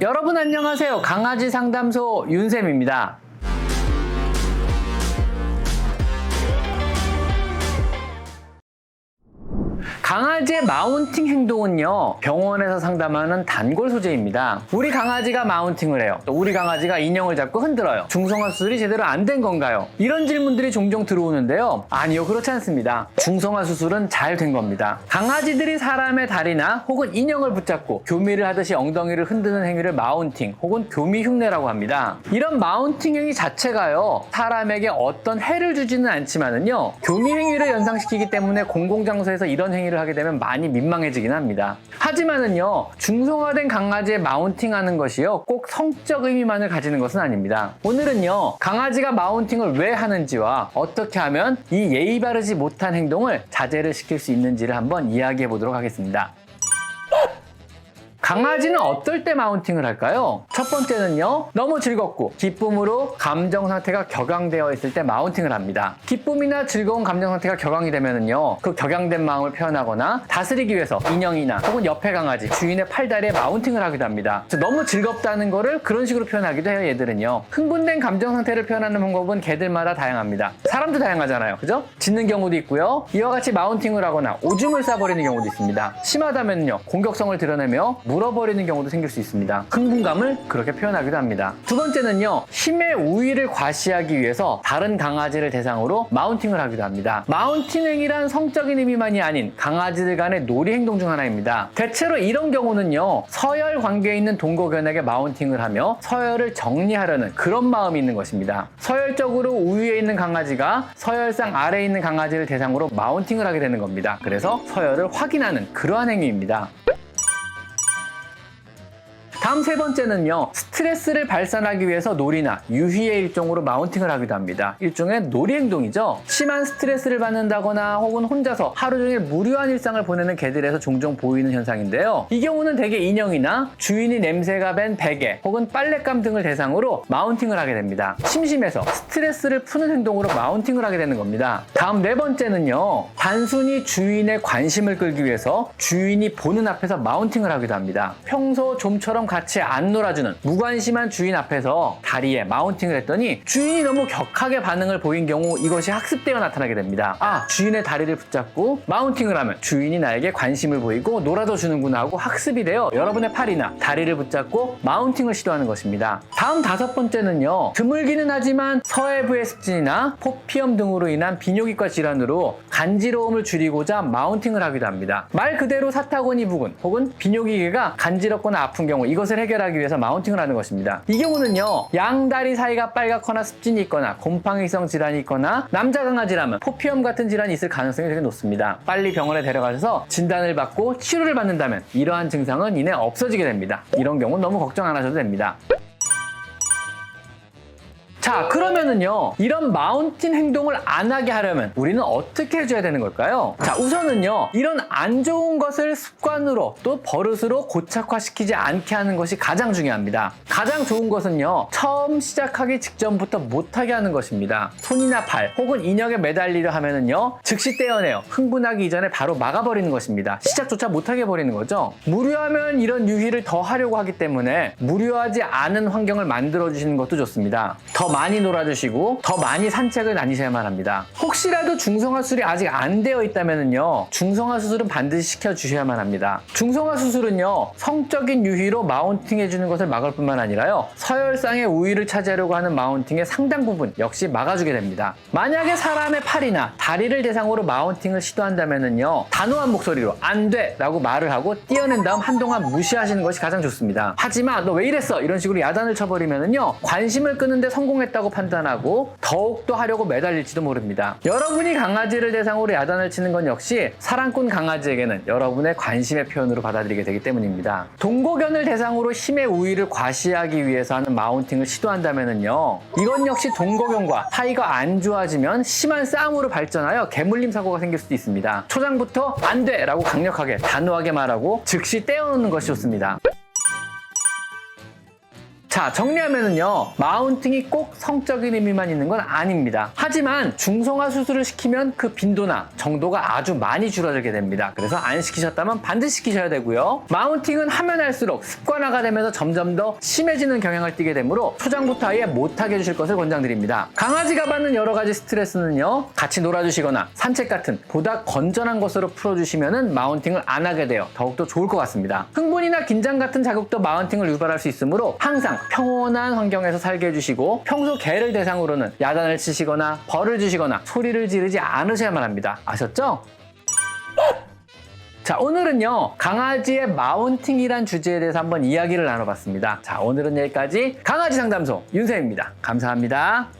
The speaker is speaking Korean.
여러분 안녕하세요. 강아지 상담소 윤쌤입니다. 강아지의 마운팅 행동은요, 병원에서 상담하는 단골 소재입니다. 우리 강아지가 마운팅을 해요. 또 우리 강아지가 인형을 잡고 흔들어요. 중성화 수술이 제대로 안 된 건가요? 이런 질문들이 종종 들어오는데요. 아니요, 그렇지 않습니다. 중성화 수술은 잘 된 겁니다. 강아지들이 사람의 다리나 혹은 인형을 붙잡고 교미를 하듯이 엉덩이를 흔드는 행위를 마운팅 혹은 교미 흉내라고 합니다. 이런 마운팅 행위 자체가요, 사람에게 어떤 해를 주지는 않지만은요, 교미 행위를 연상시키기 때문에 공공장소에서 이런 행위를 하게 되면 많이 민망해지긴 합니다. 하지만은요, 중성화된 강아지의 마운팅하는 것이요, 꼭 성적 의미만을 가지는 것은 아닙니다. 오늘은요, 강아지가 마운팅을 왜 하는지와 어떻게 하면 이 예의 바르지 못한 행동을 자제를 시킬 수 있는지를 한번 이야기해 보도록 하겠습니다. 강아지는 어떨 때 마운팅을 할까요? 첫 번째는요, 너무 즐겁고 기쁨으로 감정 상태가 격양되어 있을 때 마운팅을 합니다. 기쁨이나 즐거운 감정 상태가 격양이 되면은요, 그 격양된 마음을 표현하거나 다스리기 위해서 인형이나 혹은 옆에 강아지, 주인의 팔다리에 마운팅을 하기도 합니다. 너무 즐겁다는 거를 그런 식으로 표현하기도 해요, 얘들은요. 흥분된 감정 상태를 표현하는 방법은 개들마다 다양합니다. 사람도 다양하잖아요, 그죠? 짖는 경우도 있고요, 이와 같이 마운팅을 하거나 오줌을 싸버리는 경우도 있습니다. 심하다면요, 공격성을 드러내며 물어버리는 경우도 생길 수 있습니다. 흥분감을 그렇게 표현하기도 합니다. 두 번째는요, 힘의 우위를 과시하기 위해서 다른 강아지를 대상으로 마운팅을 하기도 합니다. 마운팅 행위란 성적인 의미만이 아닌 강아지들 간의 놀이 행동 중 하나입니다. 대체로 이런 경우는요, 서열 관계에 있는 동거견에게 마운팅을 하며 서열을 정리하려는 그런 마음이 있는 것입니다. 서열적으로 우위에 있는 강아지가 서열상 아래에 있는 강아지를 대상으로 마운팅을 하게 되는 겁니다. 그래서 서열을 확인하는 그러한 행위입니다. 다음 세 번째는요, 스트레스를 발산하기 위해서 놀이나 유희의 일종으로 마운팅을 하기도 합니다. 일종의 놀이 행동이죠. 심한 스트레스를 받는다거나 혹은 혼자서 하루 종일 무료한 일상을 보내는 개들에서 종종 보이는 현상인데요. 이 경우는 대개 인형이나 주인이 냄새가 밴 베개 혹은 빨랫감 등을 대상으로 마운팅을 하게 됩니다. 심심해서 스트레스를 푸는 행동으로 마운팅을 하게 되는 겁니다. 다음 네 번째는요, 단순히 주인의 관심을 끌기 위해서 주인이 보는 앞에서 마운팅을 하기도 합니다. 평소 좀처럼 같이 안 놀아주는 무관심한 주인 앞에서 다리에 마운팅을 했더니 주인이 너무 격하게 반응을 보인 경우 이것이 학습되어 나타나게 됩니다. 아, 주인의 다리를 붙잡고 마운팅을 하면 주인이 나에게 관심을 보이고 놀아줘 주는구나 하고 학습이 되어 여러분의 팔이나 다리를 붙잡고 마운팅을 시도하는 것입니다. 다음 다섯 번째는요, 드물기는 하지만 서해부의 습진이나 포피엄 등으로 인한 비뇨기과 질환으로 간지러움을 줄이고자 마운팅을 하기도 합니다. 말 그대로 사타구니 부근 혹은 비뇨기계가 간지럽거나 아픈 경우 이것을 해결하기 위해서 마운팅을 하는 것입니다. 이 경우는요, 양다리 사이가 빨갛거나 습진이 있거나 곰팡이성 질환이 있거나 남자 강아지라면 포피엄 같은 질환이 있을 가능성이 되게 높습니다. 빨리 병원에 데려가셔서 진단을 받고 치료를 받는다면 이러한 증상은 이내 없어지게 됩니다. 이런 경우는 너무 걱정 안 하셔도 됩니다. 자, 그러면은요, 이런 마운팅 행동을 안 하게 하려면 우리는 어떻게 해줘야 되는 걸까요? 자, 우선은요, 이런 안 좋은 것을 습관으로 또 버릇으로 고착화시키지 않게 하는 것이 가장 중요합니다. 가장 좋은 것은요, 처음 시작하기 직전부터 못하게 하는 것입니다. 손이나 팔 혹은 인형에 매달리려 하면은요, 즉시 떼어내요. 흥분하기 이전에 바로 막아버리는 것입니다. 시작조차 못하게 버리는 거죠. 무료하면 이런 유희를 더 하려고 하기 때문에 무료하지 않은 환경을 만들어주시는 것도 좋습니다. 더 많이 놀아주시고 더 많이 산책을 다니셔야만 합니다. 혹시라도 중성화 수술이 아직 안 되어 있다면요, 중성화 수술은 반드시 시켜주셔야만 합니다. 중성화 수술은요, 성적인 유희로 마운팅 해주는 것을 막을 뿐만 아니라요, 서열상의 우위를 차지하려고 하는 마운팅의 상당 부분 역시 막아주게 됩니다. 만약에 사람의 팔이나 다리를 대상으로 마운팅을 시도한다면요, 단호한 목소리로 안 돼! 라고 말을 하고 띄어낸 다음 한동안 무시하시는 것이 가장 좋습니다. 하지만 너 왜 이랬어? 이런 식으로 야단을 쳐버리면요, 관심을 끄는데 성공했다고 판단하고 더욱더 하려고 매달릴지도 모릅니다. 여러분이 강아지를 대상으로 야단을 치는 건 역시 사랑꾼 강아지에게는 여러분의 관심의 표현으로 받아들이게 되기 때문입니다. 동거견을 대상으로 힘의 우위를 과시하기 위해서 하는 마운팅을 시도한다면요, 이건 역시 동거견과 사이가 안 좋아지면 심한 싸움으로 발전하여 개물림 사고가 생길 수도 있습니다. 초장부터 안 돼! 라고 강력하게 단호하게 말하고 즉시 떼어놓는 것이 좋습니다. 자, 정리하면은요, 마운팅이 꼭 성적인 의미만 있는 건 아닙니다. 하지만 중성화 수술을 시키면 그 빈도나 정도가 아주 많이 줄어들게 됩니다. 그래서 안 시키셨다면 반드시 시키셔야 되고요. 마운팅은 하면 할수록 습관화가 되면서 점점 더 심해지는 경향을 띠게 되므로 초장부터 아예 못하게 해주실 것을 권장드립니다. 강아지가 받는 여러 가지 스트레스는요, 같이 놀아주시거나 산책 같은 보다 건전한 것으로 풀어주시면은 마운팅을 안 하게 되어 더욱더 좋을 것 같습니다. 흥분이나 긴장 같은 자극도 마운팅을 유발할 수 있으므로 항상 평온한 환경에서 살게 해주시고 평소 개를 대상으로는 야단을 치시거나 벌을 주시거나 소리를 지르지 않으셔야만 합니다. 아셨죠? 자, 오늘은요, 강아지의 마운팅이란 주제에 대해서 한번 이야기를 나눠봤습니다. 자, 오늘은 여기까지 강아지 상담소 윤쌤입니다. 감사합니다.